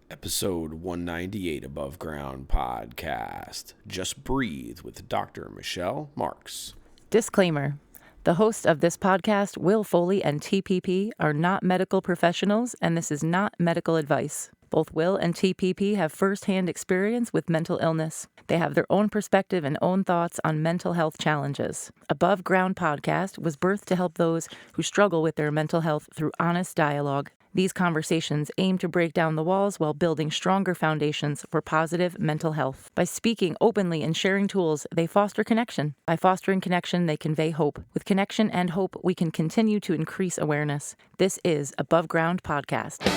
Episode 198 Above Ground Podcast. Just Breathe with Dr. Michelle Marks. Disclaimer. The hosts of this podcast, Will Foley and TPP, are not medical professionals, and this is not medical advice. Both Will and TPP have firsthand experience with mental illness. They have their own perspective and own thoughts on mental health challenges. Above Ground Podcast was birthed to help those who struggle with their mental health through honest dialogue. These conversations aim to break down the walls while building stronger foundations for positive mental health. By speaking openly and sharing tools, they foster connection. By fostering connection, they convey hope. With connection and hope, we can continue to increase awareness. This is Above Ground Podcast.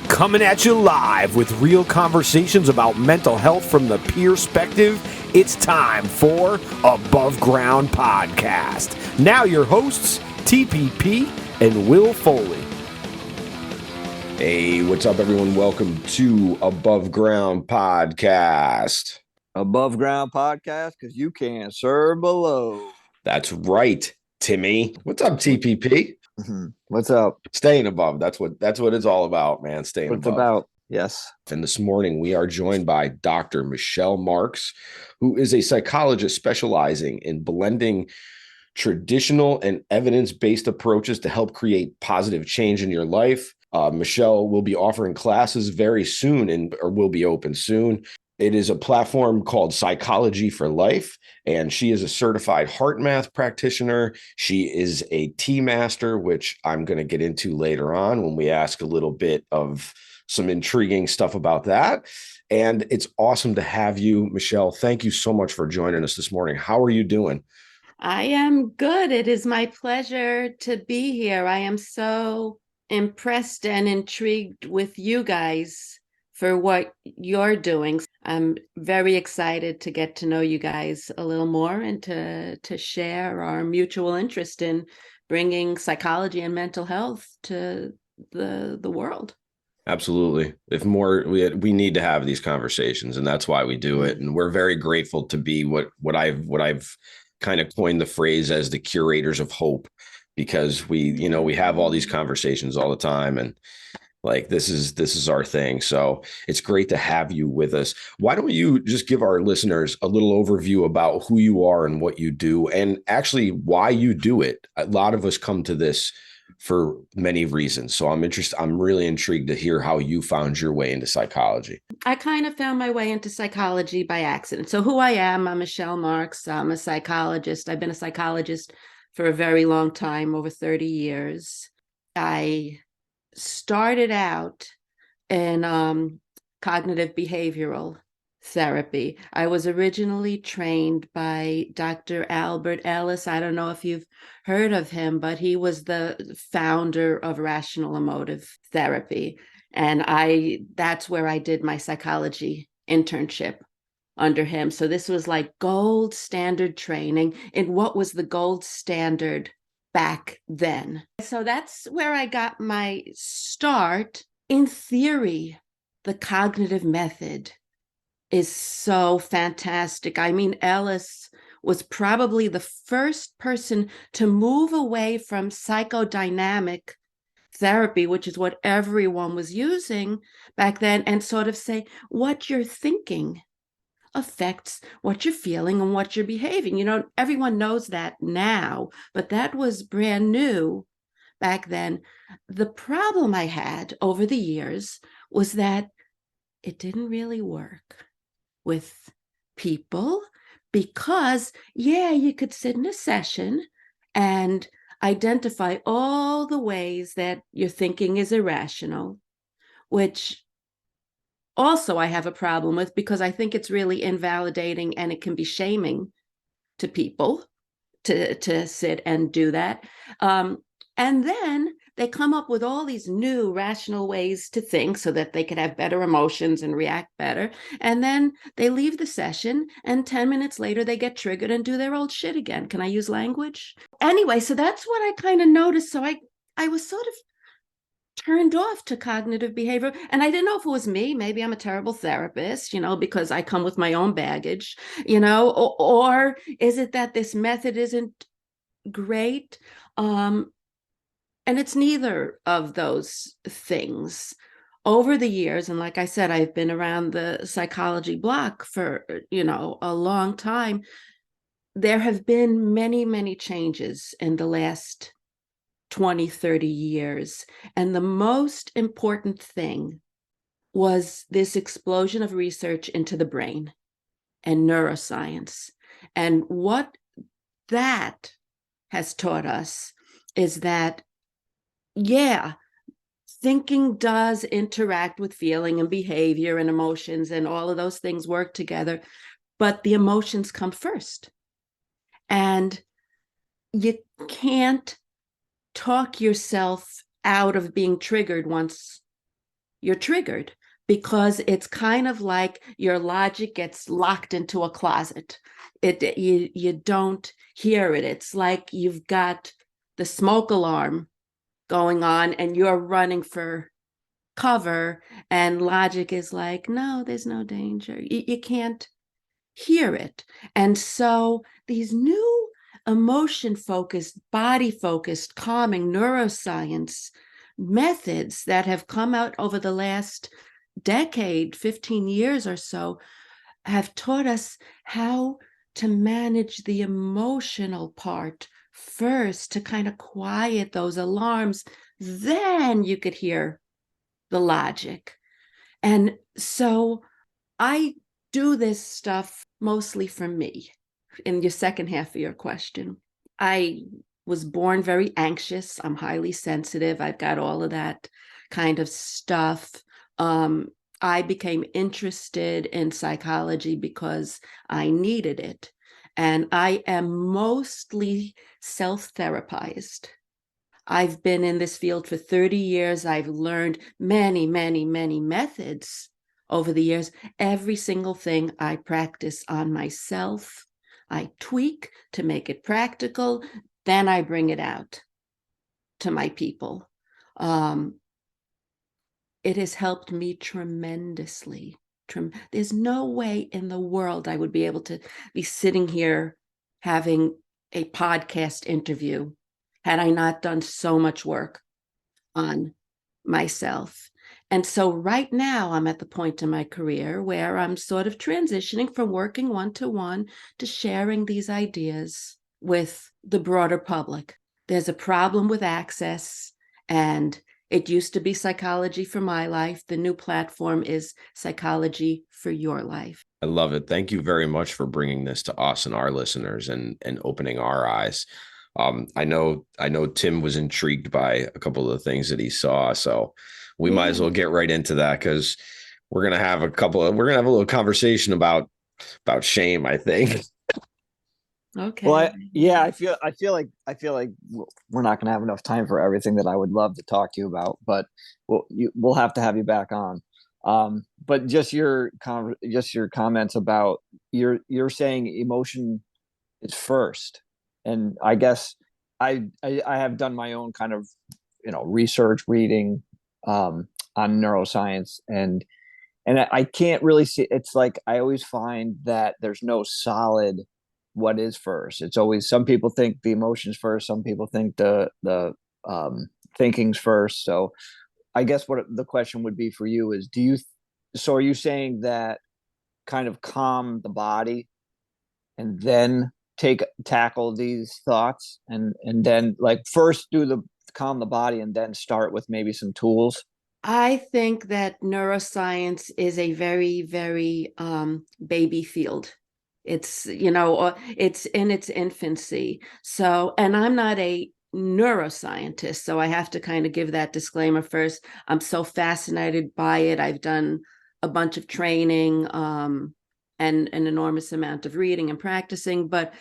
Coming at you live with real conversations about mental health from the peer perspective, it's time for Above Ground Podcast. Now your hosts, TPP and Will Foley. Hey, what's up, everyone? Welcome to Above Ground Podcast. Above Ground Podcast, because you can't serve below. That's right, Timmy. What's up, TPP? What's up? Staying above. That's what it's all about, man. Staying What's above. about? Yes. And this morning we are joined by Dr. Michelle Marks, who is a psychologist specializing in blending traditional and evidence-based approaches to help create positive change in your life. Michelle will be offering classes very soon or will be open soon. It is a platform called Psychology for Life, and she is a certified heart math practitioner. She is a tea master, which I'm going to get into later on when we ask a little bit of some intriguing stuff about that. And it's awesome to have you, Michelle. Thank you so much for joining us this morning. How are you doing? I am good. It is my pleasure to be here. I am so impressed and intrigued with you guys for what you're doing. I'm very excited to get to know you guys a little more and to share our mutual interest in bringing psychology and mental health to the world. Absolutely. If more, we need to have these conversations, and that's why we do it. And we're very grateful to be what I've kind of coined the phrase as the curators of hope, because we have all these conversations all the time, and like this is our thing. So it's great to have you with us. Why don't you just give our listeners a little overview about who you are and what you do, and actually why you do it? A lot of us come to this for many reasons. So I'm really intrigued to hear how you found your way into psychology. I kind of found my way into psychology by accident. So who I am, I'm Michelle Marks. I'm a psychologist. I've been a psychologist for a very long time, over 30 years. I started out in cognitive behavioral therapy. I was originally trained by Dr. Albert Ellis. I don't know if you've heard of him, but he was the founder of rational emotive therapy. And that's where I did my psychology internship under him. So this was like gold standard training in what was the gold standard back then. So that's where I got my start. In theory, the cognitive method is so fantastic. I mean, Ellis was probably the first person to move away from psychodynamic therapy, which is what everyone was using back then, and sort of say, what you're thinking affects what you're feeling and what you're behaving. Everyone knows that now, but that was brand new back then. The problem I had over the years was that it didn't really work with people, because you could sit in a session and identify all the ways that your thinking is irrational, which also I have a problem with, because I think it's really invalidating and it can be shaming to people to sit and do that. And then they come up with all these new rational ways to think so that they could have better emotions and react better. And then they leave the session, and 10 minutes later, they get triggered and do their old shit again. Can I use language? Anyway, so that's what I kind of noticed. So I was sort of turned off to cognitive behavior. And I didn't know if it was me. Maybe I'm a terrible therapist, because I come with my own baggage, or is it that this method isn't great? And it's neither of those things. over the years, and like I said, I've been around the psychology block for, a long time. There have been many, many changes in the last 20, 30 years. And the most important thing was this explosion of research into the brain and neuroscience. And what that has taught us is that, yeah, thinking does interact with feeling and behavior and emotions, and all of those things work together, but the emotions come first. And you can't talk yourself out of being triggered once you're triggered, because it's kind of like your logic gets locked into a closet. You don't hear it. It's like you've got the smoke alarm going on and you're running for cover, and logic is like, no, there's no danger. You can't hear it. And so these new emotion focused, body focused, calming neuroscience methods that have come out over the last decade, 15 years or so, have taught us how to manage the emotional part first, to kind of quiet those alarms. Then you could hear the logic. And so I do this stuff mostly for me. In your second half of your question, I was born very anxious. I'm highly sensitive. I've got all of that kind of stuff. I became interested in psychology because I needed it. And I am mostly self-therapized. I've been in this field for 30 years. I've learned many, many, many methods over the years. Every single thing I practice on myself, I tweak to make it practical. Then I bring it out to my people. It has helped me tremendously. There's no way in the world I would be able to be sitting here having a podcast interview had I not done so much work on myself. And so right now I'm at the point in my career where I'm sort of transitioning from working one-to-one to sharing these ideas with the broader public. There's a problem with access, and it used to be Psychology for My Life. The new platform is Psychology for Your Life. I love it. Thank you very much for bringing this to us and our listeners, and opening our eyes. I know Tim was intrigued by a couple of the things that he saw, so we might as well get right into that, because we're gonna have a little conversation about shame, I think. Okay. Well, I feel like we're not going to have enough time for everything that I would love to talk to you about, but we'll have to have you back on. But just your comments about you're saying emotion is first, and I guess I have done my own kind of research reading on neuroscience, and I can't really see. It's like I always find that there's no solid what is first. It's always, some people think the emotions first, some people think the thinking's first. So I guess what the question would be for you is, so are you saying that kind of calm the body and then tackle these thoughts, and then like first do the calm the body and then start with maybe some tools? I think that neuroscience is a very, very baby field. It's, it's in its infancy. So, and I'm not a neuroscientist, so I have to kind of give that disclaimer first. I'm so fascinated by it. I've done a bunch of training and an enormous amount of reading and practicing, but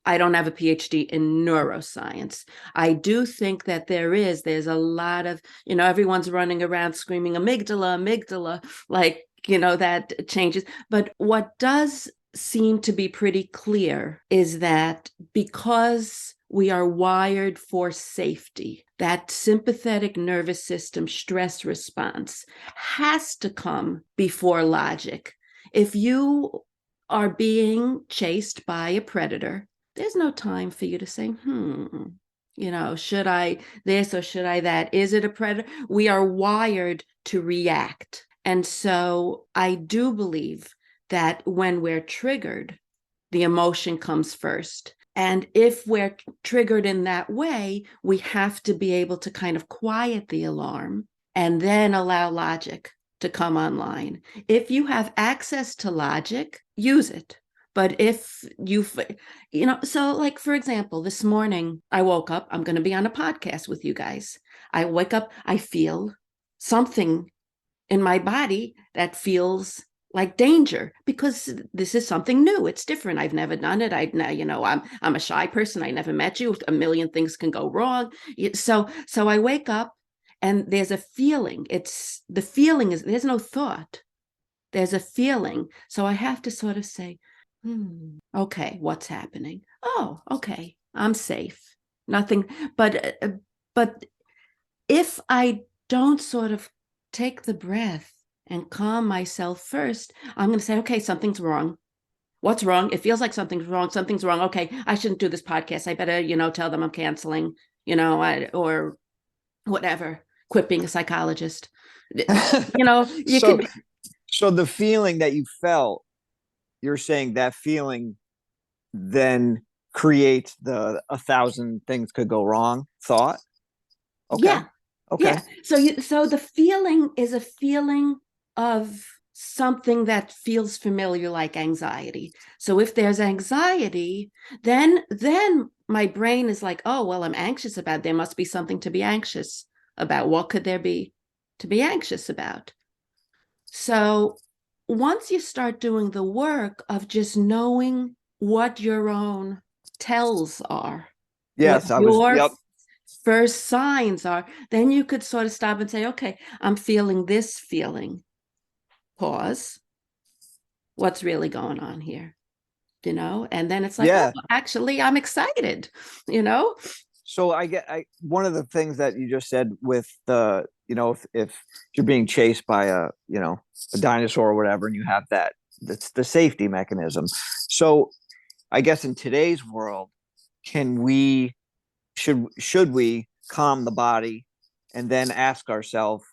I don't have a PhD in neuroscience. I do think that there's a lot of, everyone's running around screaming amygdala, like, that changes. But what does seem to be pretty clear is that because we are wired for safety, that sympathetic nervous system stress response has to come before logic. If you are being chased by a predator, there's no time for you to say, Should I this or should I that? Is it a predator? We are wired to react. And so I do believe that when we're triggered, the emotion comes first. And if we're triggered in that way, we have to be able to kind of quiet the alarm and then allow logic to come online. If you have access to logic, use it. But if so like, for example, this morning I woke up, I'm going to be on a podcast with you guys. I wake up, I feel something in my body that feels like danger because this is something new. It's different. I've never done it. I'm a shy person. I never met you. A million things can go wrong. So I wake up and there's a feeling. The feeling is, there's no thought. There's a feeling. So I have to sort of say, okay, what's happening? Oh, okay, I'm safe. Nothing. But if I don't sort of take the breath and calm myself first, I'm going to say, okay, something's wrong. What's wrong? It feels like something's wrong. Something's wrong. Okay, I shouldn't do this podcast. I better, tell them I'm canceling, or whatever. Quit being a psychologist. You So, could. so the feeling that you felt, you're saying that feeling then creates the 1,000 things could go wrong thought. Okay. Yeah. Okay. Yeah. So the feeling is a feeling of something that feels familiar, like anxiety. So if there's anxiety, then my brain is like, oh, well, I'm anxious about, there must be something to be anxious about. What could there be to be anxious about? So once you start doing the work of just knowing what your own tells are, what Yes, I was. your Yep. first signs are, then you could sort of stop and say, okay, I'm feeling this feeling. Pause. What's really going on here? And then it's like, Yeah. oh, actually, I'm excited, you know? So one of the things that you just said with the, if you're being chased by a dinosaur or whatever, and you have that's the safety mechanism. So I guess in today's world, should we calm the body and then ask ourselves,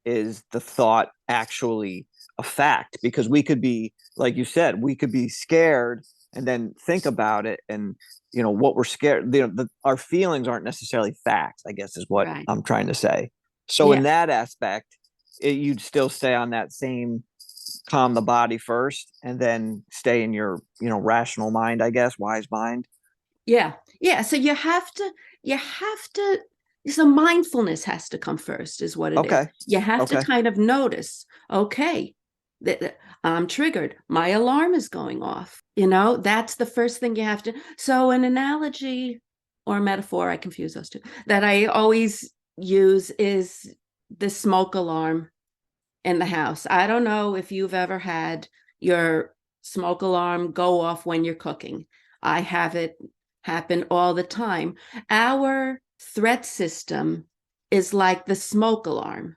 is the thought actually a fact? Because we could be, like you said, we could be scared and then think about it, and what we're scared, our feelings aren't necessarily facts, I guess is what Right. I'm trying to say. So in Yeah. that aspect, you'd still stay on that same calm the body first and then stay in your rational mind, I guess, wise mind. Yeah. Yeah. So so mindfulness has to come first, is what it is. Okay. You have to Okay. kind of notice, okay, that I'm triggered. My alarm is going off. That's the first thing you have to. So an analogy or metaphor, I confuse those two, that I always use is the smoke alarm in the house. I don't know if you've ever had your smoke alarm go off when you're cooking. I have it happen all the time. Our threat system is like the smoke alarm.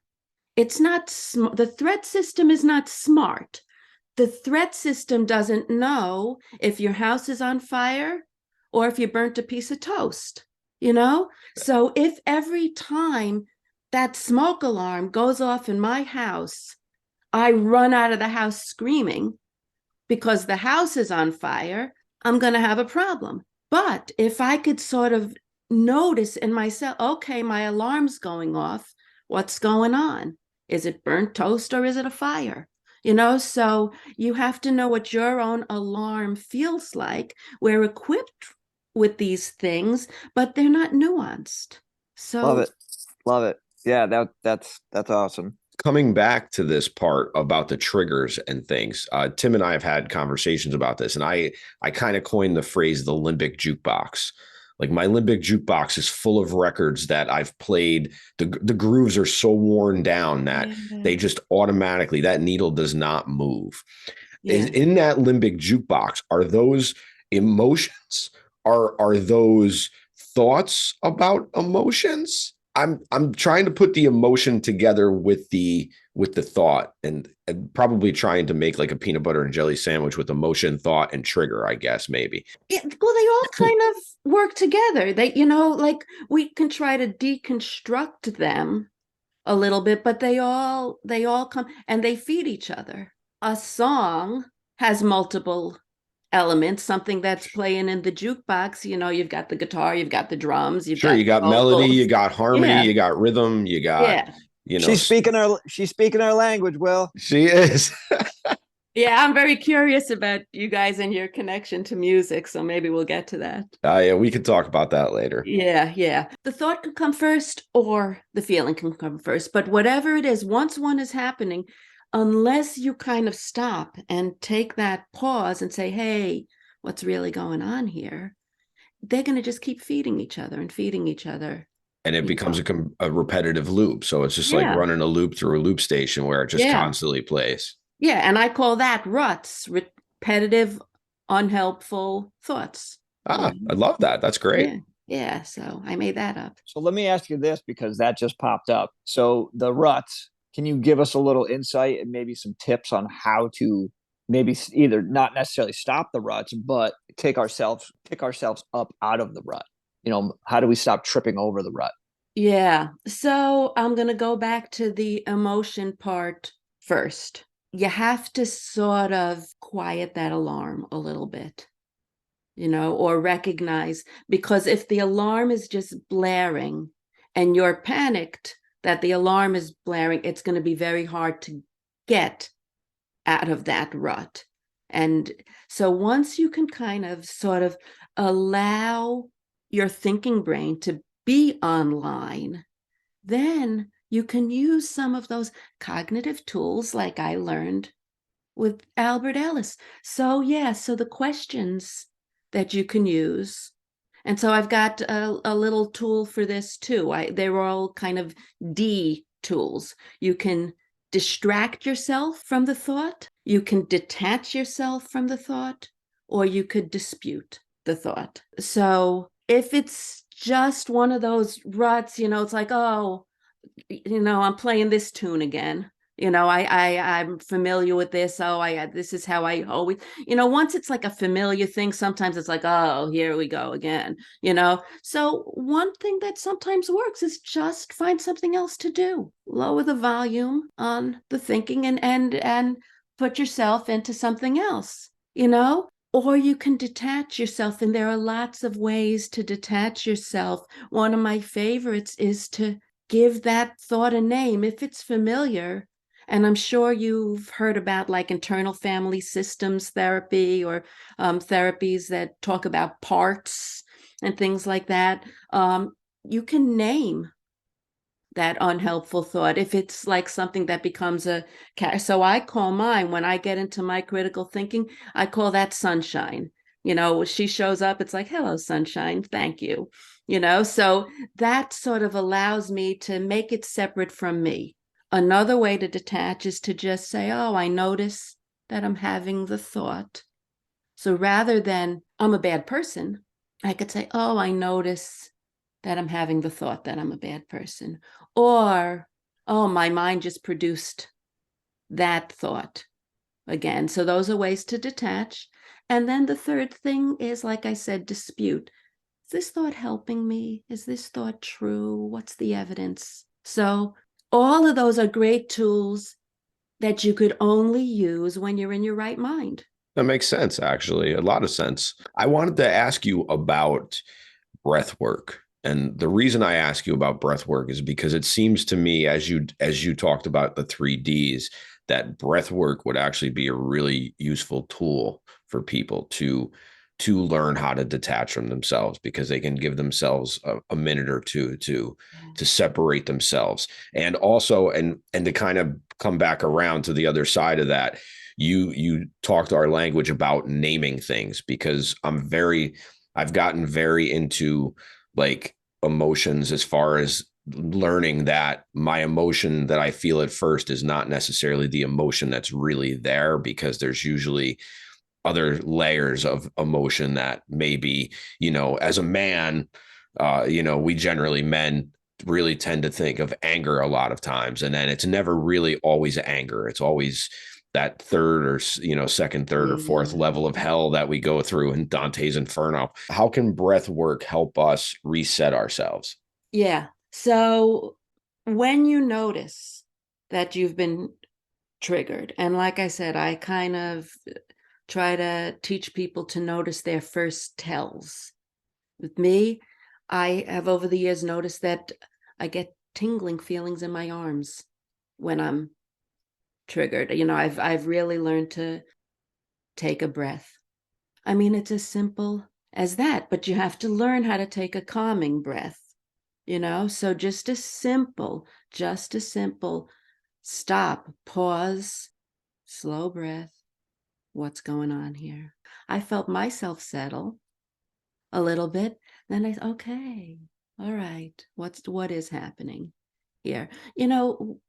It's not, the threat system is not smart. The threat system doesn't know if your house is on fire or if you burnt a piece of toast, So if every time that smoke alarm goes off in my house, I run out of the house screaming because the house is on fire, I'm going to have a problem. But if I could sort of notice in myself, okay, my alarm's going off, what's going on? Is it burnt toast or is it a fire? So you have to know what your own alarm feels like. We're equipped with these things, but they're not nuanced. Love So it. Love it. Yeah, that's awesome. Coming back to this part about the triggers and things, Tim and I have had conversations about this, and I kind of coined the phrase the limbic jukebox. Like, my limbic jukebox is full of records that I've played. The grooves are so worn down that they just automatically, that needle does not move. Is yeah. in that limbic jukebox, are those emotions? Are those thoughts about emotions? I'm trying to put the emotion together with the thought, and probably trying to make like a peanut butter and jelly sandwich with emotion, thought, and trigger, I guess, maybe. Yeah, well, they all kind of work together. They, like we can try to deconstruct them a little bit, but they all come and they feed each other. A song has multiple elements, something that's playing in the jukebox. You've got the guitar, you've got the drums, you've Sure, got you got melody, vocals. you got harmony, Yeah, you got rhythm, you got, yeah. you know, She's speaking our language, Will. she is. Yeah, I'm very curious about you guys and your connection to music, so maybe we'll get to that. Yeah, we could talk about that later. Yeah, yeah. The thought can come first or the feeling can come first. But whatever it is, once one is happening, unless you kind of stop and take that pause and say, hey, what's really going on here? They're going to just keep feeding each other and feeding each other. And it becomes a repetitive loop. So it's just like Yeah, running a loop through a loop station where it just yeah, constantly plays. yeah. And I call that RUTs, repetitive, unhelpful thoughts. Ah, I love that. That's great. Yeah, yeah. So I made that up. So let me ask you this because that just popped up. So the ruts, can you give us a little insight and maybe some tips on how to maybe either not necessarily stop the ruts, but pick ourselves up out of the rut? How do we stop tripping over the rut? Yeah. So I'm going to go back to the emotion part first. You have to sort of quiet that alarm a little bit, or recognize, because if the alarm is just blaring and you're panicked that the alarm is blaring, it's going to be very hard to get out of that rut. And so once you can kind of sort of allow your thinking brain to be online, then you can use some of those cognitive tools like I learned with Albert Ellis. So, yeah, so the questions that you can use. And so I've got a little tool for this too. They're all kind of D tools. You can distract yourself from the thought, you can detach yourself from the thought, or you could dispute the thought. So if it's just one of those ruts, it's like, oh, I'm playing this tune again. I'm familiar with this. Oh, this is how I always, once it's like a familiar thing, sometimes it's like, oh, here we go again, So one thing that sometimes works is just find something else to do. Lower the volume on the thinking and put yourself into something else, Or you can detach yourself, and there are lots of ways to detach yourself. One of my favorites is to give that thought a name if it's familiar. And I'm sure you've heard about like internal family systems therapy, or therapies that talk about parts and things like that. You can name that unhelpful thought if it's like something that becomes so I call mine, when I get into my critical thinking, I call that sunshine. She shows up, it's like, hello, sunshine, thank you. So that sort of allows me to make it separate from me. Another way to detach is to just say, oh, I notice that I'm having the thought. So rather than I'm a bad person, I could say, oh, I notice that I'm having the thought that I'm a bad person. Or, oh, my mind just produced that thought again. So those are ways to detach. And then the third thing is, like I said, dispute. Is this thought helping me? Is this thought true? What's the evidence? So all of those are great tools that you could only use when you're in your right mind. That makes sense, actually, a lot of sense. I wanted to ask you about breath work. And the reason I ask you about breath work is because it seems to me, as you talked about the 3Ds, that breath work would actually be a really useful tool for people to learn how to detach from themselves, because they can give themselves a minute or two to separate themselves. And also, and to kind of come back around to the other side of that, you talked our language about naming things, because I've gotten very into like emotions, as far as learning that my emotion that I feel at first is not necessarily the emotion that's really there, because there's usually other layers of emotion that maybe, as a man, we generally, men really tend to think of anger a lot of times. And then it's never really always anger. It's always that third or, second, third or fourth Yeah. level of hell that we go through in Dante's Inferno. How can breath work help us reset ourselves? Yeah. So when you notice that you've been triggered, and like I said, I kind of try to teach people to notice their first tells. With me, I have over the years noticed that I get tingling feelings in my arms when I'm triggered. I've really learned to take a breath. I mean, it's as simple as that, but you have to learn how to take a calming breath. So just a simple stop, pause, slow breath. What's going on here? I felt myself settle a little bit. Then okay, all right, what is happening here?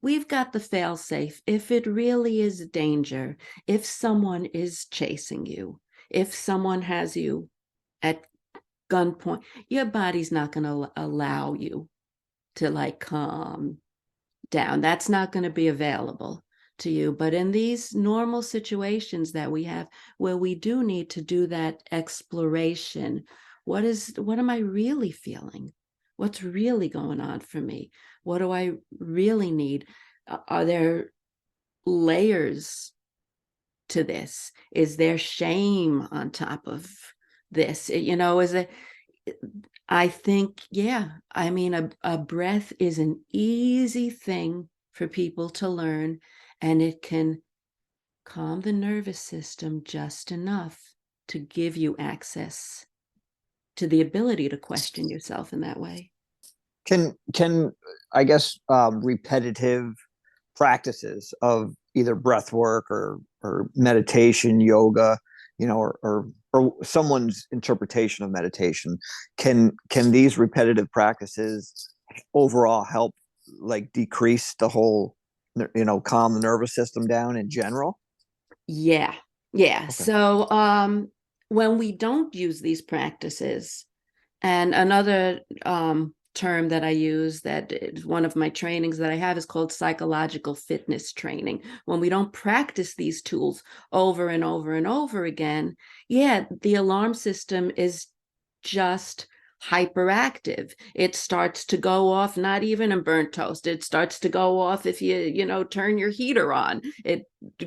We've got the fail safe. If it really is danger, if someone is chasing you, if someone has you at gunpoint, your body's not going to allow you to like calm down. That's not going to be available to you. But in these normal situations that we have where we do need to do that exploration, what am I really feeling? What's really going on for me? What do I really need? Are there layers to this? Is there shame on top of this? Is it I think, yeah. I mean, a breath is an easy thing for people to learn, and it can calm the nervous system just enough to give you access to the ability to question yourself in that way. Can I guess repetitive practices of either breath work or meditation, yoga, or someone's interpretation of meditation, can these repetitive practices overall help like decrease the whole, calm the nervous system down in general? Yeah. Yeah. Okay. So when we don't use these practices, and another term that I use that is one of my trainings that I have is called psychological fitness training. When we don't practice these tools over and over and over again, yeah, the alarm system is just hyperactive. It starts to go off, not even in burnt toast. It starts to go off if you turn your heater on. It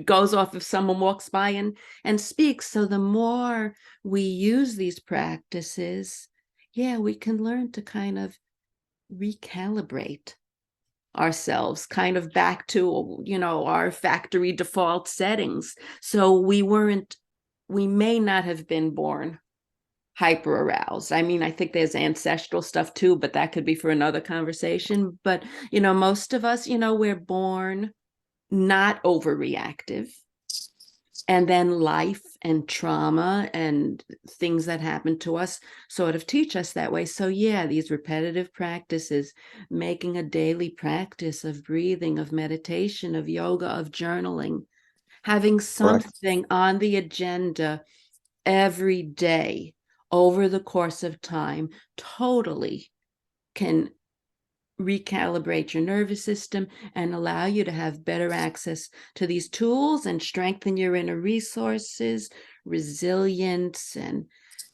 goes off if someone walks by and speaks. So the more we use these practices, yeah, we can learn to kind of recalibrate ourselves kind of back to, our factory default settings. So we may not have been born hyper aroused. I mean, I think there's ancestral stuff too, but that could be for another conversation. But, most of us, we're born not overreactive. And then life and trauma and things that happen to us sort of teach us that way. So yeah, these repetitive practices, making a daily practice of breathing, of meditation, of yoga, of journaling, having Correct. something on the agenda every day over the course of time totally can recalibrate your nervous system and allow you to have better access to these tools and strengthen your inner resources, resilience and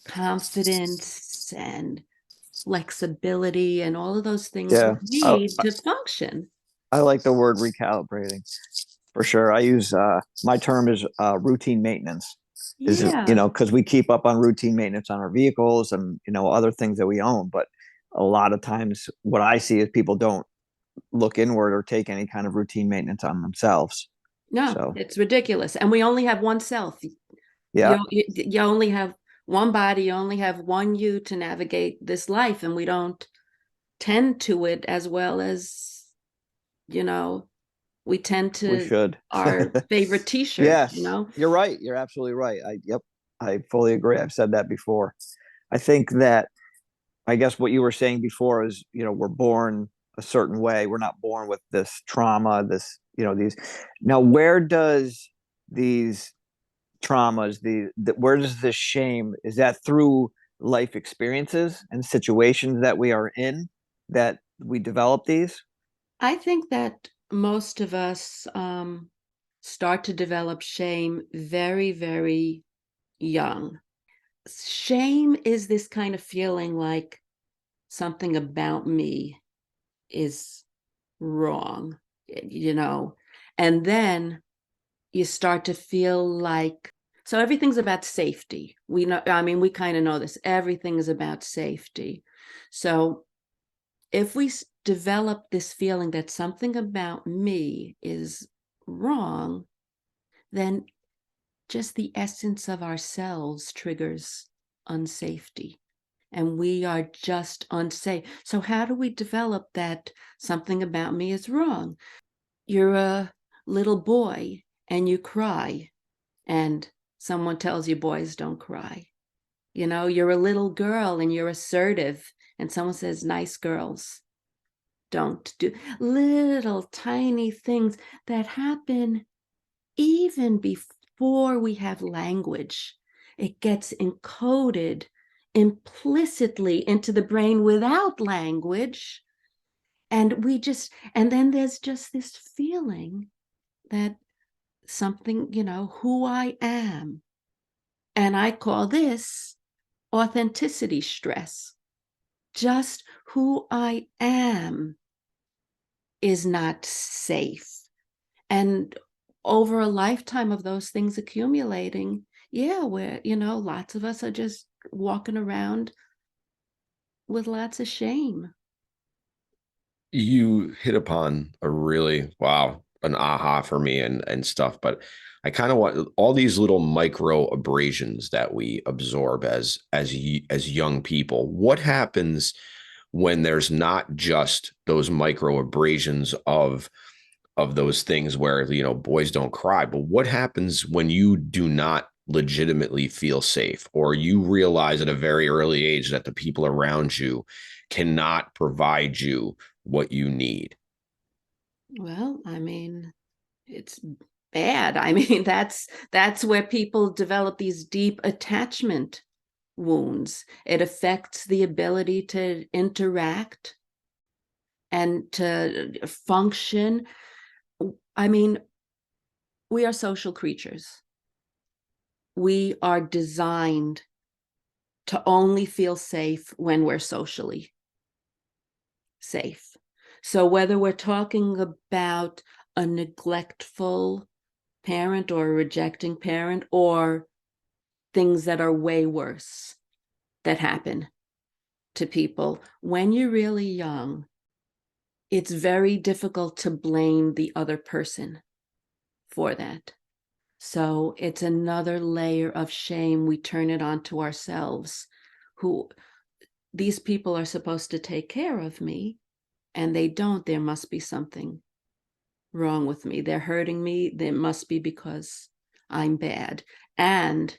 confidence and flexibility and all of those things we Yeah. need to function. I like the word recalibrating for sure. I use my term is routine maintenance. Is Yeah. because we keep up on routine maintenance on our vehicles and other things that we own, but a lot of times what I see is people don't look inward or take any kind of routine maintenance on themselves. No, So it's ridiculous. And we only have one self. yeah, You only have one body, you only have one you to navigate this life, and we don't tend to it as well as, we tend we to should. our favorite t-shirt. Yes, you're right. You're absolutely right. I fully agree. I've said that before. I think that I guess what you were saying before is, we're born a certain way. We're not born with this trauma, these. Now, where does these traumas, where does this shame, is that through life experiences and situations that we are in that we develop these? I think that most of us start to develop shame very, very young. Shame is this kind of feeling like something about me is wrong, and then you start to feel like, so everything's about safety. We know, I mean, we kind of know this. Everything is about safety. So if we develop this feeling that something about me is wrong, then just the essence of ourselves triggers unsafety. And we are just unsafe. So how do we develop that something about me is wrong? You're a little boy and you cry, and someone tells you boys don't cry. You're a little girl and you're assertive, and someone says nice girls don't do. Little tiny things that happen even before we have language. It gets encoded implicitly into the brain without language. And then there's just this feeling that something, who I am. And I call this authenticity stress. Just who I am is not safe. And over a lifetime of those things accumulating, where, lots of us are just walking around with lots of shame. You hit upon a really, wow, an aha for me and stuff, but I kind of want all these little micro abrasions that we absorb as young people. What happens when there's not just those micro abrasions of those things where, boys don't cry, but what happens when you do not legitimately feel safe, or you realize at a very early age that the people around you cannot provide you what you need? Well, I mean, it's bad. I mean, that's where people develop these deep attachment wounds. It affects the ability to interact and to function. I mean, we are social creatures. We are designed to only feel safe when we're socially safe. So whether we're talking about a neglectful parent or a rejecting parent, or things that are way worse that happen to people, when you're really young, it's very difficult to blame the other person for that. So it's another layer of shame. We turn it onto ourselves. These people are supposed to take care of me, and they don't. There must be something wrong with me. They're hurting me. It must be because I'm bad. And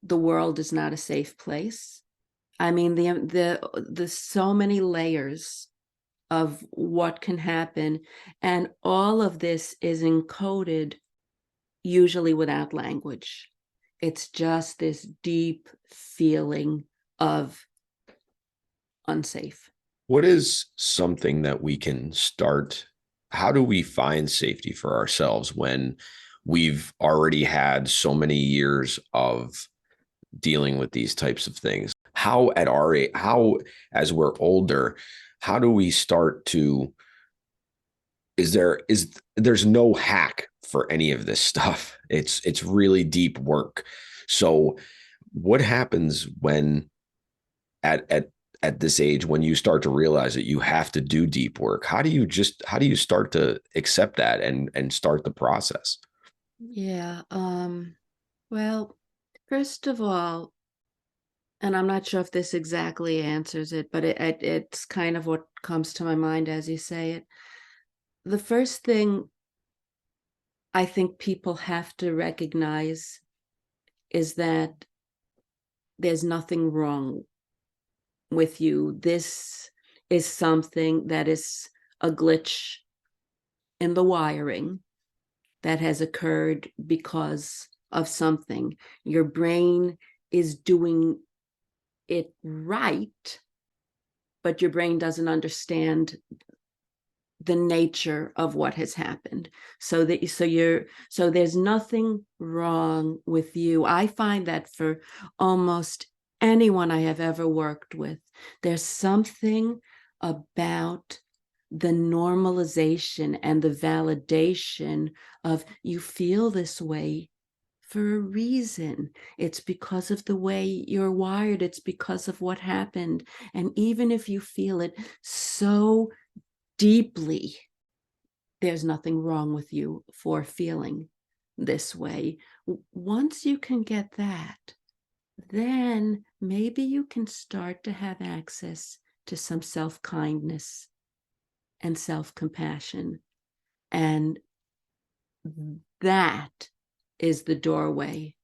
the world is not a safe place. I mean, the so many layers of what can happen, and all of this is encoded usually without language. It's just this deep feeling of unsafe. What is something that we can start? How do we find safety for ourselves when we've already had so many years of dealing with these types of things? How at our age, how as we're older, how do we start to, there's no hack for any of this stuff. It's really deep work. So what happens when at at this age, when you start to realize that you have to do deep work? How do you start to accept that and start the process? Yeah. Well, first of all, and I'm not sure if this exactly answers it, but it's kind of what comes to my mind as you say it. The first thing I think people have to recognize is that there's nothing wrong with you. This is something that is a glitch in the wiring that has occurred because of something. Your brain is doing it right, but your brain doesn't understand the nature of what has happened. So there's nothing wrong with you. I find that for almost anyone I have ever worked with, there's something about the normalization and the validation of, you feel this way for a reason. It's because of the way you're wired. It's because of what happened. And even if you feel it so deeply, there's nothing wrong with you for feeling this way. Once you can get that, then maybe you can start to have access to some self-kindness and self-compassion. And that is the doorway,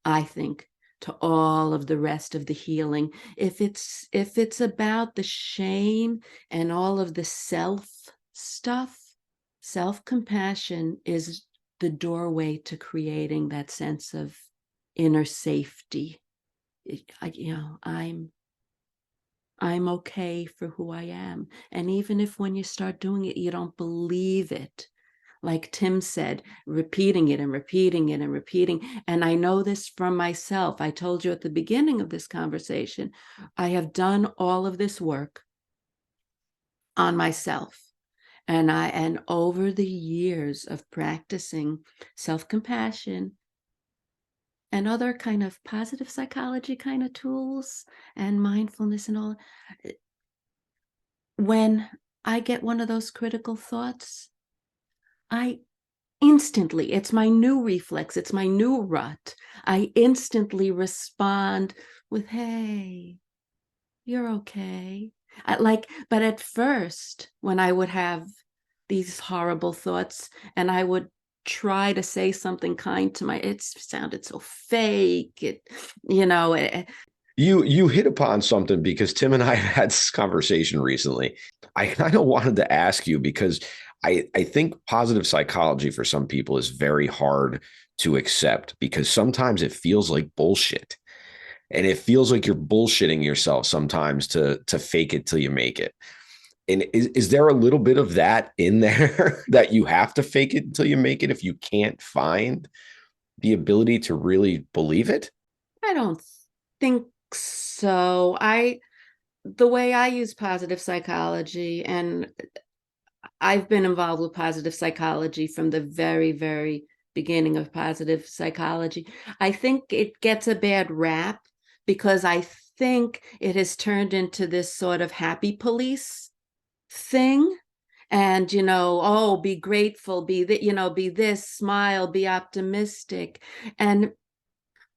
I think, to all of the rest of the healing. If it's about the shame and all of the self stuff, self-compassion is the doorway to creating that sense of inner safety. I'm okay for who I am. And even if when you start doing it, you don't believe it, like Tim said, repeating it and repeating it and repeating. And I know this from myself. I told you at the beginning of this conversation, I have done all of this work on myself. And over the years of practicing self-compassion and other kind of positive psychology kind of tools and mindfulness and all, when I get one of those critical thoughts, I instantly, it's my new reflex, it's my new rut. I instantly respond with, hey, you're okay. But at first, when I would have these horrible thoughts and I would try to say something kind to it sounded so fake. You hit upon something, because Tim and I had this conversation recently. I kind of wanted to ask you, because I think positive psychology for some people is very hard to accept, because sometimes it feels like bullshit. And it feels like you're bullshitting yourself sometimes to fake it till you make it. And is there a little bit of that in there that you have to fake it until you make it if you can't find the ability to really believe it? I don't think so. The way I use positive psychology, and I've been involved with positive psychology from the very, very beginning of positive psychology. I think it gets a bad rap because I think it has turned into this sort of happy police thing. And, oh, be grateful, be this, smile, be optimistic. And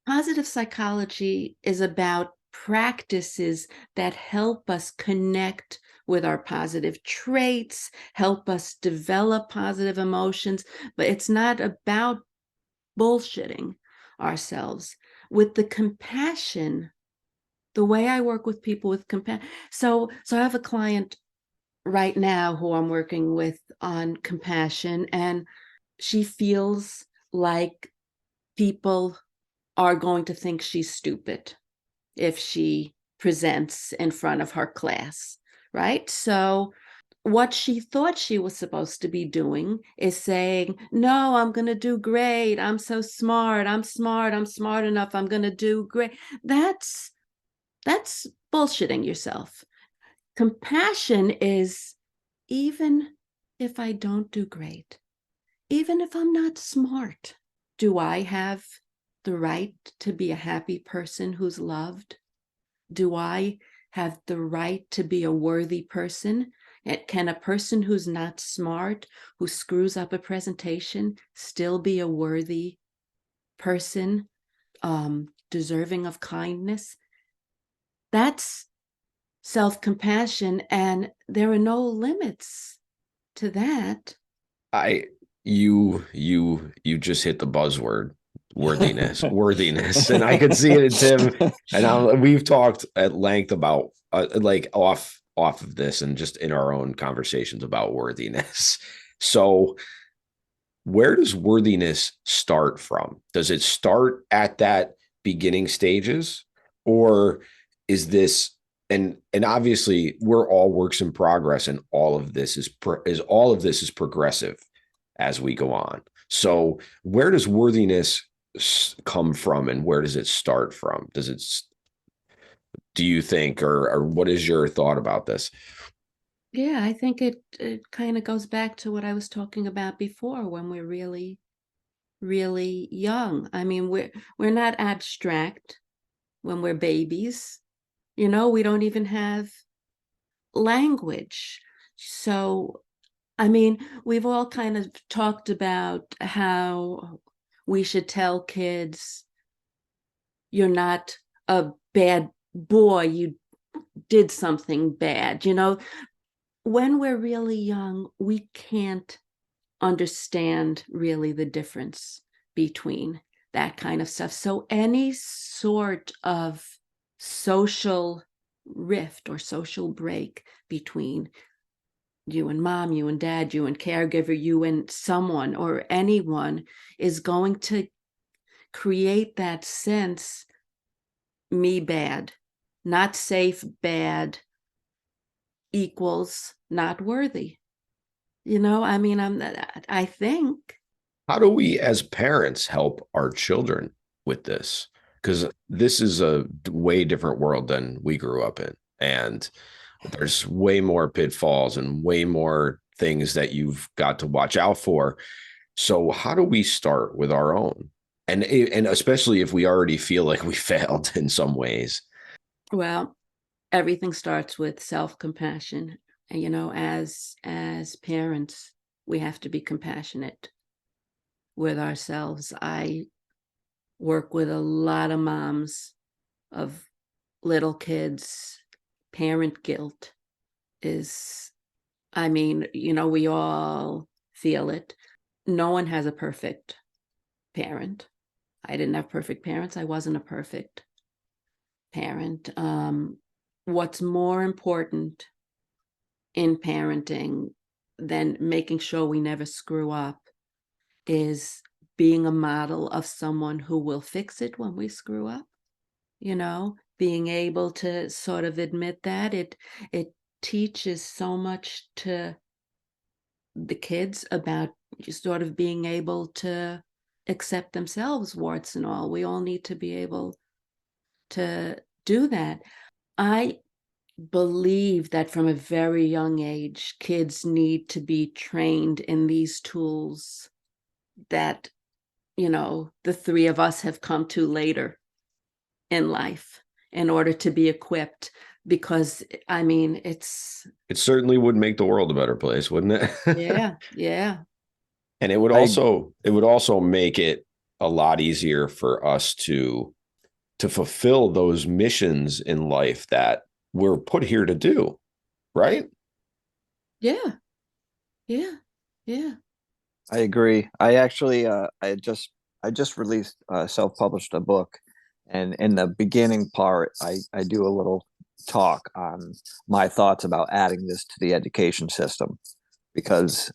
positive psychology is about practices that help us connect with our positive traits, help us develop positive emotions, but it's not about bullshitting ourselves. With the compassion, the way I work with people with compassion. So I have a client right now who I'm working with on compassion, and she feels like people are going to think she's stupid if she presents in front of her class, right? So what she thought she was supposed to be doing is saying, no, I'm going to do great. I'm so smart. I'm smart. I'm smart enough. I'm going to do great. That's bullshitting yourself. Compassion is, even if I don't do great, even if I'm not smart, do I have the right to be a happy person who's loved? Do I have the right to be a worthy person? Can a person who's not smart, who screws up a presentation, still be a worthy person, deserving of kindness? That's self-compassion, and there are no limits to that. You just hit the buzzword, worthiness. And I could see it in Tim. And we've talked at length about like off of this and just in our own conversations about worthiness. So where does worthiness start from? Does it start at that beginning stages, or is this and obviously we're all works in progress, and all of this is progressive as we go on. So where does worthiness come from, and where does it start from? Do you think, or what is your thought about this? Yeah, I think it kind of goes back to what I was talking about before, when we're really, really young. I mean, we're not abstract when we're babies. We don't even have language. So, I mean, we've all kind of talked about how we should tell kids, you're not a bad boy, you did something bad. When we're really young, we can't understand really the difference between that kind of stuff. So any sort of social rift or social break between you and mom, you and dad, you and caregiver, you and someone or anyone is going to create that sense, me bad, not safe, bad equals not worthy. I mean, I think. How do we as parents help our children with this? Because this is a way different world than we grew up in. And there's way more pitfalls and way more things that you've got to watch out for. So how do we start with our own? And especially if we already feel like we failed in some ways. Well, everything starts with self-compassion. As parents, we have to be compassionate with ourselves. I work with a lot of moms of little kids. Parent guilt is, I mean, we all feel it. No one has a perfect parent. I didn't have perfect parents. I wasn't a perfect parent. What's more important in parenting than making sure we never screw up is being a model of someone who will fix it when we screw up. Being able to sort of admit that it teaches so much to the kids about just sort of being able to accept themselves, warts and all. We all need to be able to do that. I believe that from a very young age, kids need to be trained in these tools that, the three of us have come to later in life in order to be equipped. Because, I mean, It certainly would make the world a better place, wouldn't it? yeah. And I it would also make it a lot easier for us to fulfill those missions in life that we're put here to do, right? Yeah. Yeah. Yeah. I agree. I actually I just released self-published a book, and in the beginning part I do a little talk on my thoughts about adding this to the education system, because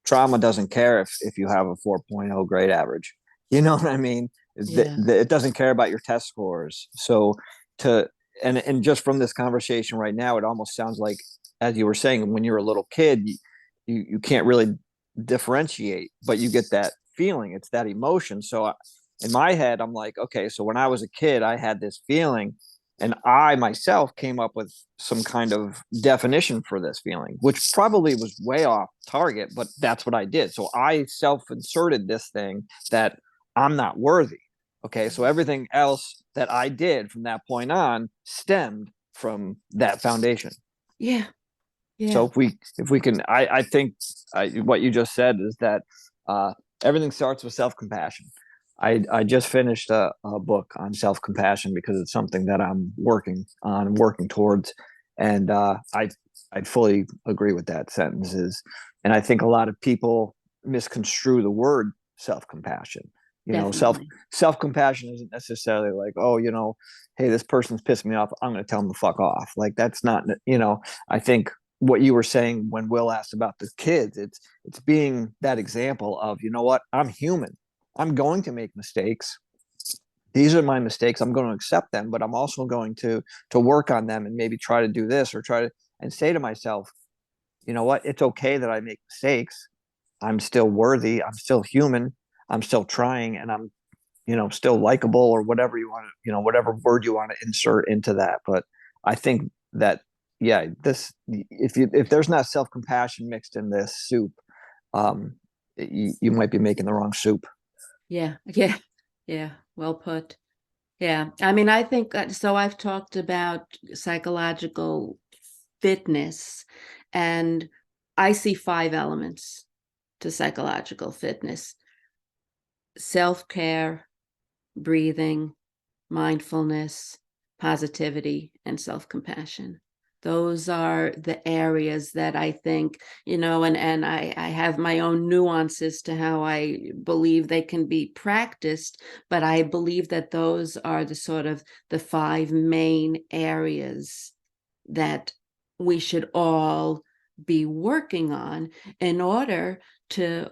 trauma doesn't care if you have a 4.0 grade average. You know what I mean? Yeah. It doesn't care about your test scores. So to and just from this conversation right now, it almost sounds like, as you were saying, when you're a little kid, you can't really differentiate, but you get that feeling. It's that emotion. So in my head, I'm like, okay, so when I was a kid, I had this feeling, and I myself came up with some kind of definition for this feeling, which probably was way off target, but that's what I did. So I self inserted this thing that I'm not worthy. Okay. So everything else that I did from that point on stemmed from that foundation. Yeah. So Yeah. if we can, I think what you just said is that everything starts with self compassion. I just finished a book on self compassion because it's something that I'm working on, working towards, and I fully agree with that sentences. And I think a lot of people misconstrue the word self compassion. Definitely. Self compassion isn't necessarily like, oh, hey, this person's pissed me off, I'm going to tell them to fuck off. Like that's not, I think what you were saying when Will asked about the kids, it's being that example of, you know what, I'm human. I'm going to make mistakes. these are my mistakes. I'm going to accept them, but I'm also going to work on them and maybe try to do this or try to, and say to myself, you know what? It's okay that I make mistakes. I'm still worthy. I'm still human. I'm still trying, and I'm, still likable, or whatever you want to, whatever word you want to insert into that. But I think that, yeah, this, if there's not self-compassion mixed in this soup, you might be making the wrong soup. Yeah. Yeah. Yeah. Well put. Yeah. I mean, I think so. I've talked about psychological fitness, and I see 5 elements to psychological fitness: self-care, breathing, mindfulness, positivity, and self-compassion. Those are the areas that I think, and I have my own nuances to how I believe they can be practiced, but I believe that those are the sort of the 5 main areas that we should all be working on in order to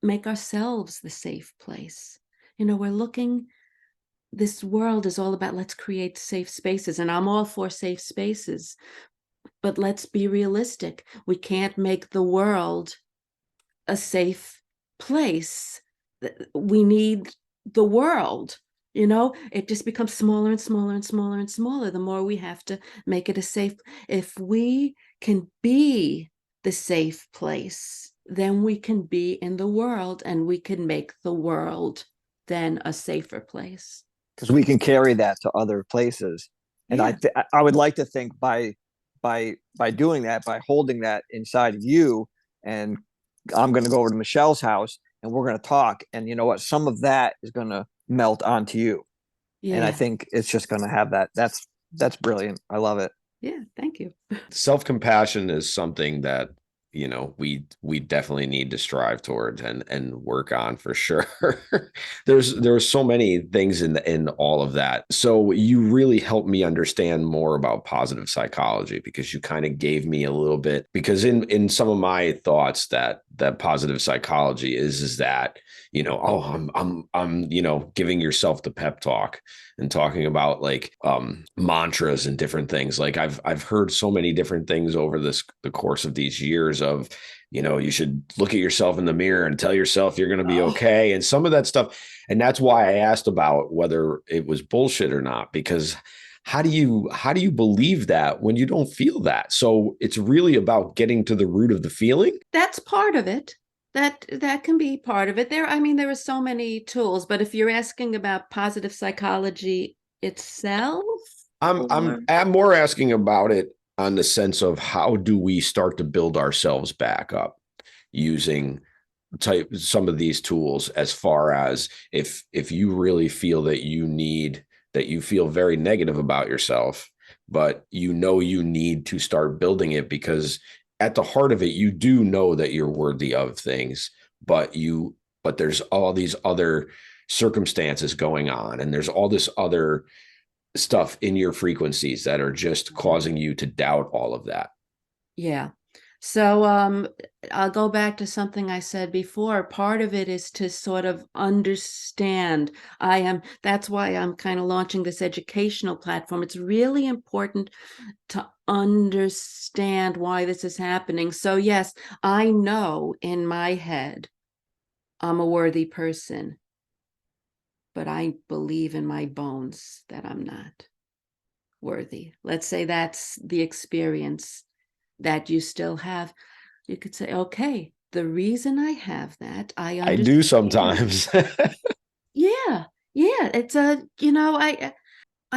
make ourselves the safe place. We're looking, this world is all about, let's create safe spaces, and I'm all for safe spaces, but let's be realistic. We can't make the world a safe place. We need the world. It just becomes smaller and smaller and smaller and smaller the more we have to make it a safe. If we can be the safe place, then we can be in the world, and we can make the world then a safer place. Because we can carry that to other places. And Yeah. I would like to think by doing that, by holding that inside of you, and I'm going to go over to Michelle's house and we're going to talk, and you know what, some of that is going to melt onto you. And I Yeah. think it's just going to have that. That's brilliant. I love it. Yeah. Thank you. Self-compassion is something that, we definitely need to strive towards and work on for sure. There's so many things in all of that. So you really helped me understand more about positive psychology, because you kind of gave me a little bit, because in some of my thoughts that positive psychology is that, I'm giving yourself the pep talk and talking about like mantras and different things. Like I've heard so many different things over the course of these years of, you should look at yourself in the mirror and tell yourself you're going to be okay. And some of that stuff. And that's why I asked about whether it was bullshit or not, because how do you believe that when you don't feel that? So it's really about getting to the root of the feeling. That's part of it. That can be part of it. There are so many tools, but if you're asking about positive psychology itself, I'm more asking about it on the sense of, how do we start to build ourselves back up using some of these tools, as far as if you really feel that you feel very negative about yourself, but you need to start building it, because at the heart of it, you do know that you're worthy of things, but there's all these other circumstances going on, and there's all this other stuff in your frequencies that are just causing you to doubt all of that. yeah. So I'll go back to something I said before. Part of it is to sort of understand. That's why I'm kind of launching this educational platform. It's really important to understand why this is happening. So yes, I know in my head I'm a worthy person, but I believe in my bones that I'm not worthy. Let's say that's the experience that you still have. You could say, okay, the reason I have that, I I understand. do sometimes. Yeah. It's I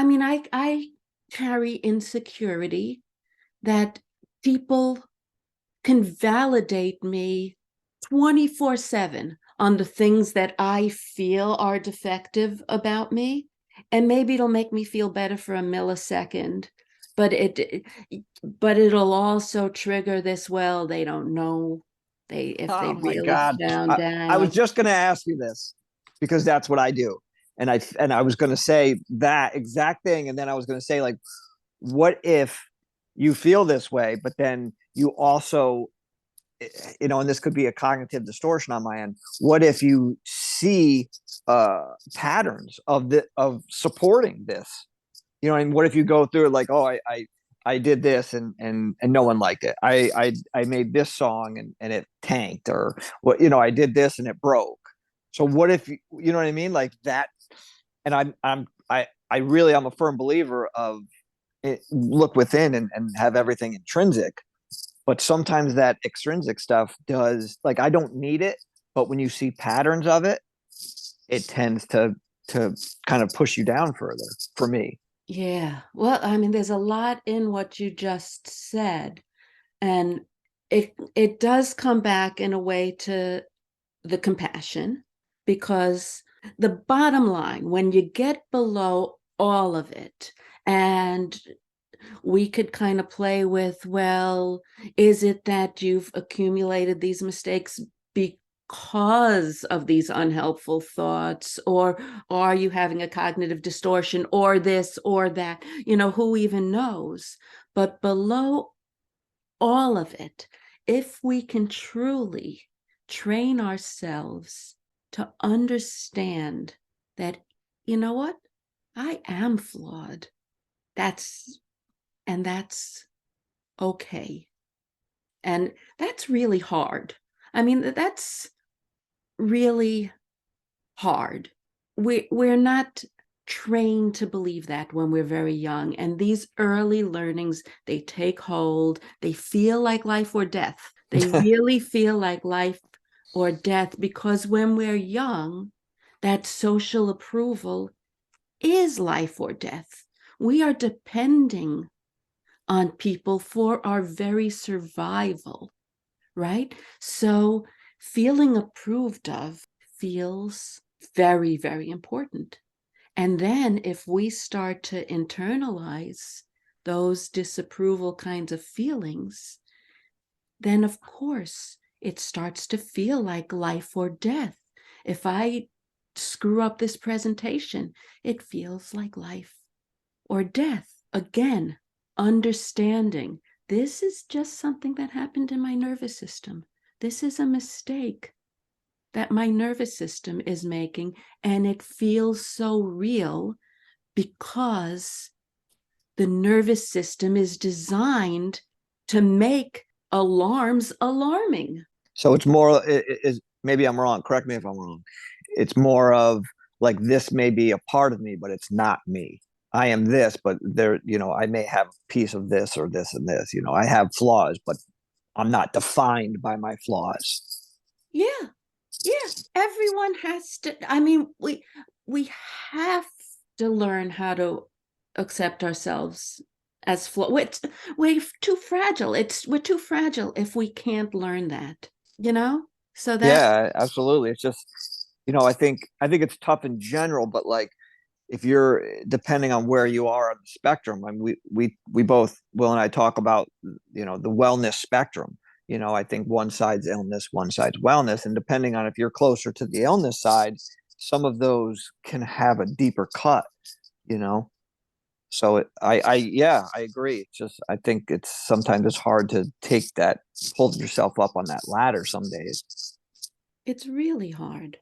mean, I carry insecurity that people can validate me 24/7 on the things that I feel are defective about me. And maybe it'll make me feel better for a millisecond, but it'll also trigger this, well, they don't know, if they Oh my really God. found I was out. just going to ask you this, because that's what I do. And I was going to say that exact thing. And then I was going to say, like, what if you feel this way, but then you also and this could be a cognitive distortion on my end. What if you see patterns of supporting this? And what if you go through like, oh, I did this and no one liked it. I made this song and it tanked, or what, I did this and it broke. So what if you know what I mean? Like that. And I'm a firm believer of look within and have everything intrinsic. But sometimes that extrinsic stuff does, like, I don't need it, but when you see patterns of it, it tends to kind of push you down further for me. Yeah. Well, I mean, there's a lot in what you just said. And it does come back in a way to the compassion, because the bottom line, when you get below all of it, and we could kind of play with, well, is it that you've accumulated these mistakes because of these unhelpful thoughts, or are you having a cognitive distortion, or this or that? Who even knows? But below all of it, if we can truly train ourselves to understand that, you know what, I am flawed. That's okay. And that's really hard. I mean, that's really hard. We're not trained to believe that when we're very young. And these early learnings, they take hold. They feel like life or death. They really feel like life or death, because when we're young, that social approval is life or death. We are depending on people for our very survival, right? So feeling approved of feels very, very important. And then if we start to internalize those disapproval kinds of feelings, then of course it starts to feel like life or death. If I screw up this presentation, it feels like life or death. Again, understanding this is just something that happened in my nervous system. This is a mistake that my nervous system is making, and it feels so real because the nervous system is designed to make alarms alarming. So it's more, maybe I'm wrong. Correct me if I'm wrong. It's more of like, this may be a part of me, but it's not me. I am this, but there, I may have a piece of this or this and this. I have flaws, but I'm not defined by my flaws. Yeah. Everyone has to. I mean, we have to learn how to accept ourselves as flawed. We're too fragile. We're too fragile if we can't learn that. So that. Yeah, absolutely. It's just, I think it's tough in general, but like, if you're, depending on where you are on the spectrum, I mean, we both, Will and I, talk about, the wellness spectrum. I think one side's illness, one side's wellness. And depending on if you're closer to the illness side, some of those can have a deeper cut, So yeah, I agree. It's just, I think sometimes it's hard to pull yourself up on that ladder some days. It's really hard.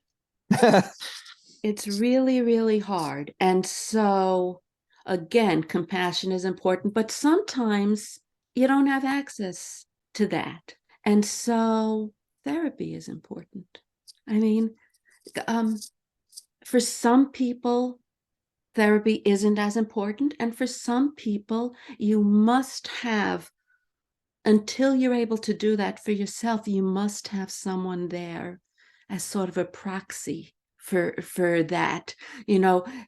It's really, really hard. And so, again, compassion is important, but sometimes you don't have access to that. And so therapy is important. I mean, for some people, therapy isn't as important. And for some people, you must have, until you're able to do that for yourself, you must have someone there as sort of a proxy for that,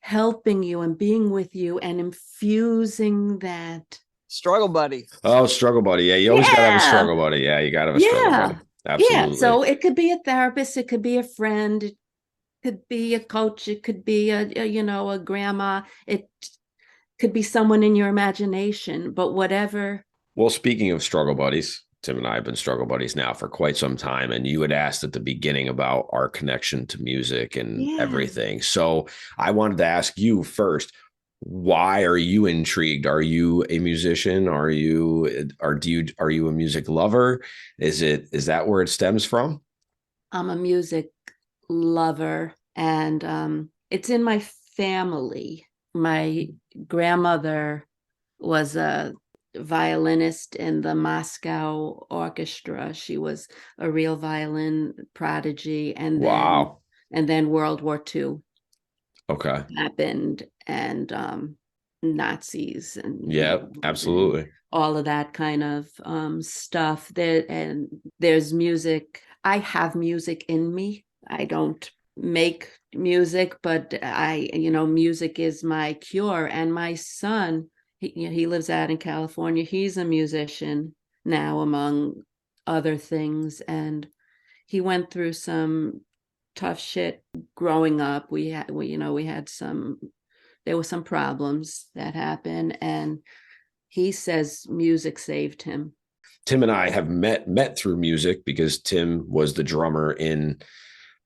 helping you and being with you and infusing that. Struggle buddy. Oh, struggle buddy. Yeah, you always gotta have a struggle buddy. Yeah, you gotta have a struggle buddy. Absolutely. Yeah. So it could be a therapist, it could be a friend, it could be a coach, it could be a grandma, it could be someone in your imagination, but whatever. Well, speaking of struggle buddies, Tim and I have been struggle buddies now for quite some time. And you had asked at the beginning about our connection to music and everything. So I wanted to ask you first, Why are you intrigued? Are you a musician? Are you a music lover? Is that where it stems from? I'm a music lover, and it's in my family. My grandmother was a violinist in the Moscow orchestra. She was a real violin prodigy, Wow. and then World War II Okay. happened, and Nazis and Yeah, and absolutely. all of that kind of stuff. There, and there's music. I have music in me. I don't make music, but music is my cure. And my son, he lives out in California. He's a musician now, among other things, and he went through some tough shit growing up. We had there were some problems that happened, and he says music saved him. Tim and I have met through music because Tim was the drummer in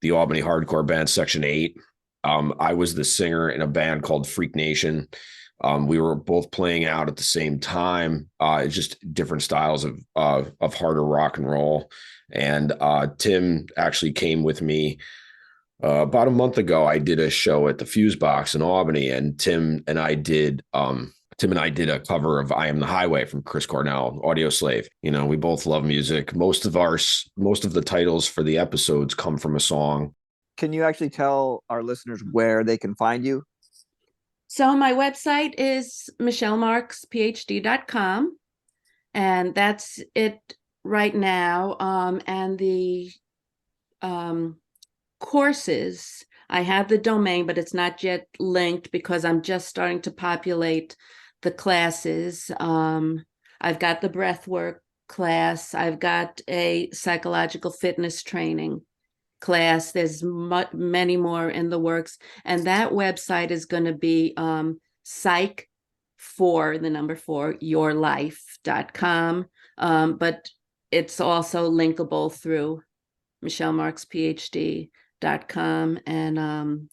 the Albany hardcore band Section 8. I was the singer in a band called Freak Nation. We were both playing out at the same time. It's just different styles of harder rock and roll. And Tim actually came with me about a month ago. I did a show at the Fuse Box in Albany, and Tim and I did a cover of "I Am the Highway" from Chris Cornell, Audio Slave. We both love music. Most of the titles for the episodes come from a song. Can you actually tell our listeners where they can find you? So my website is michellemarksphd.com, and that's it right now. And the courses, I have the domain, but it's not yet linked because I'm just starting to populate the classes. I've got the breathwork class. I've got a psychological fitness training class. There's many more in the works. And that website is going to be psych for the number 4 yourlife.com. But it's also linkable through michellemarksphd.com. And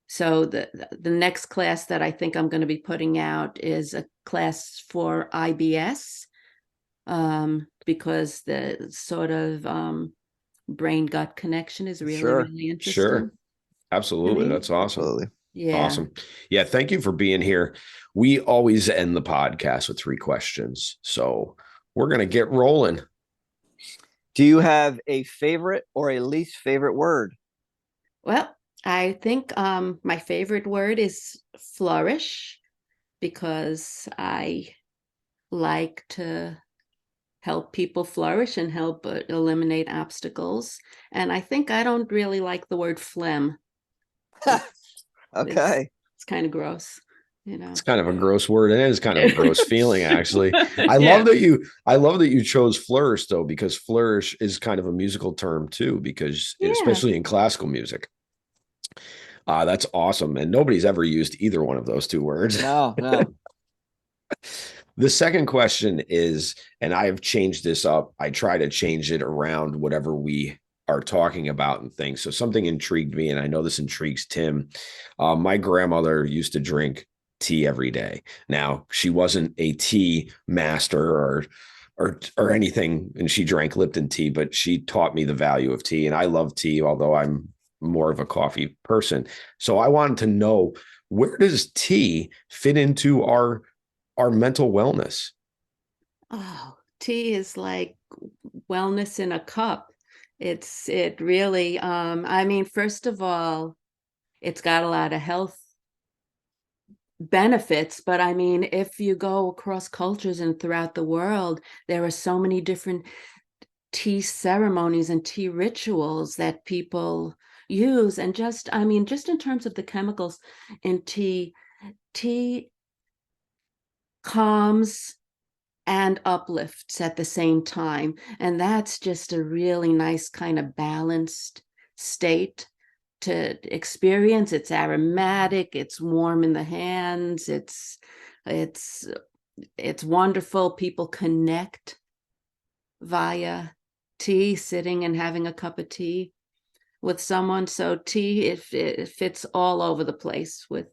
so the next class that I think I'm going to be putting out is a class for IBS, because the sort of brain gut connection is really, Sure. really interesting. Sure. Absolutely. That's awesome. Absolutely. Yeah. Awesome. Yeah. Thank you for being here. We always end the podcast with 3 questions. So we're going to get rolling. Do you have a favorite or a least favorite word? Well, I think my favorite word is flourish, because I like to help people flourish and help eliminate obstacles. And I think I don't really like the word phlegm. Okay. It's kind of gross, It's kind of a gross word. It is kind of a gross feeling, actually. I Yeah. love that you chose flourish, though, because flourish is kind of a musical term too, because Yeah. especially in classical music. That's awesome. And nobody's ever used either one of those 2 words. No. The second question is, and I have changed this up. I try to change it around whatever we are talking about and things. So something intrigued me, and I know this intrigues Tim. My grandmother used to drink tea every day. Now, she wasn't a tea master or anything, and she drank Lipton tea, but she taught me the value of tea. And I love tea, although I'm more of a coffee person. So I wanted to know, where does tea fit into our mental wellness? Oh, tea is like wellness in a cup. It really, I mean, first of all, it's got a lot of health benefits, but I mean, if you go across cultures and throughout the world, there are so many different tea ceremonies and tea rituals that people use. And just in terms of the chemicals in tea calms and uplifts at the same time. And that's just a really nice kind of balanced state to experience. It's aromatic, it's warm in the hands, it's wonderful. People connect via tea, sitting and having a cup of tea with someone. So tea, it fits all over the place with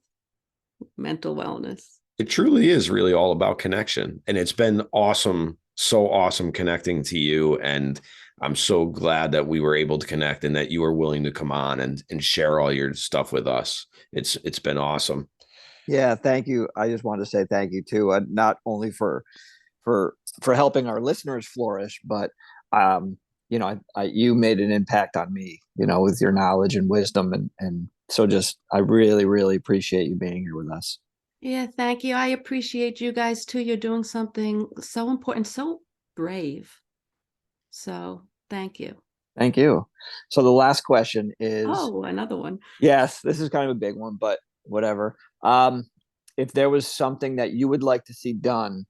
mental wellness. It truly is really all about connection. And it's been awesome, so awesome connecting to you. And I'm so glad that we were able to connect and that you were willing to come on and share all your stuff with us. It's been awesome. Yeah, thank you. I just wanted to say thank you too, not only for helping our listeners flourish, but you made an impact on me, with your knowledge and wisdom, and so just I really, really appreciate you being here with us. Yeah, thank you. I appreciate you guys too. You're doing something so important, so brave. So thank you. Thank you. So the last question is, Oh, another one. yes, this is kind of a big one, but whatever. If there was something that you would like to see done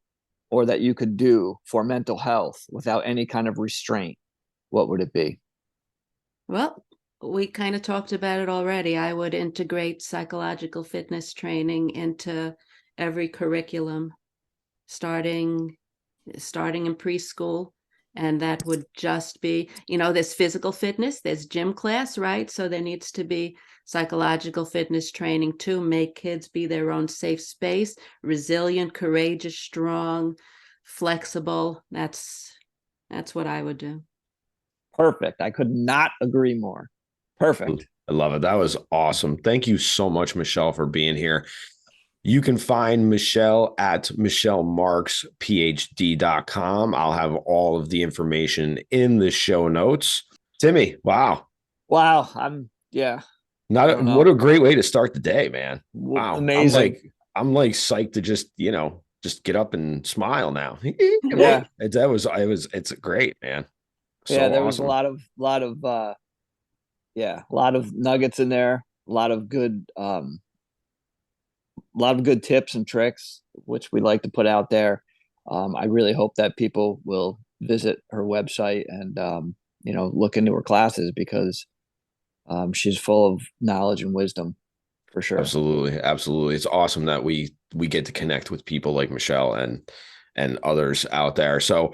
or that you could do for mental health without any kind of restraint, what would it be? Well, we kind of talked about it already. I would integrate psychological fitness training into every curriculum, starting in preschool. And that would just be, there's physical fitness, there's gym class, right? So there needs to be psychological fitness training to make kids be their own safe space, resilient, courageous, strong, flexible. That's what I would do. Perfect. I could not agree more. Perfect. I love it. That was awesome. Thank you so much, Michelle, for being here. You can find Michelle at michellemarksphd.com. I'll have all of the information in the show notes. Timmy, wow. Wow. What a great way to start the day, man. Wow. Amazing. I'm like psyched to just get up and smile now. Yeah. It's great, man. So yeah, there awesome. was a lot of nuggets in there, a lot of good tips and tricks, which we like to put out there. I really hope that people will visit her website and look into her classes, because she's full of knowledge and wisdom, for sure. Absolutely. It's awesome that we get to connect with people like Michelle and others out there. So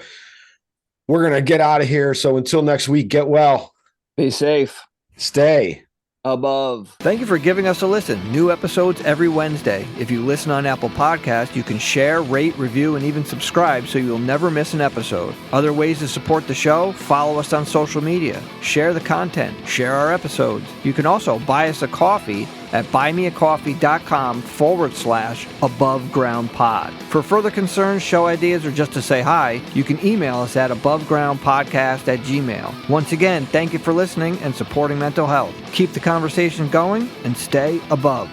we're going to get out of here. So until next week, get well. Be safe. Stay above. Thank you for giving us a listen. New episodes every Wednesday. If you listen on Apple Podcasts, you can share, rate, review, and even subscribe so you'll never miss an episode. Other ways to support the show: follow us on social media, share the content, share our episodes. You can also buy us a coffee at buymeacoffee.com/abovegroundpod. For further concerns, show ideas, or just to say hi, you can email us at abovegroundpodcast@gmail.com. Once again, thank you for listening and supporting mental health. Keep the conversation going and stay above.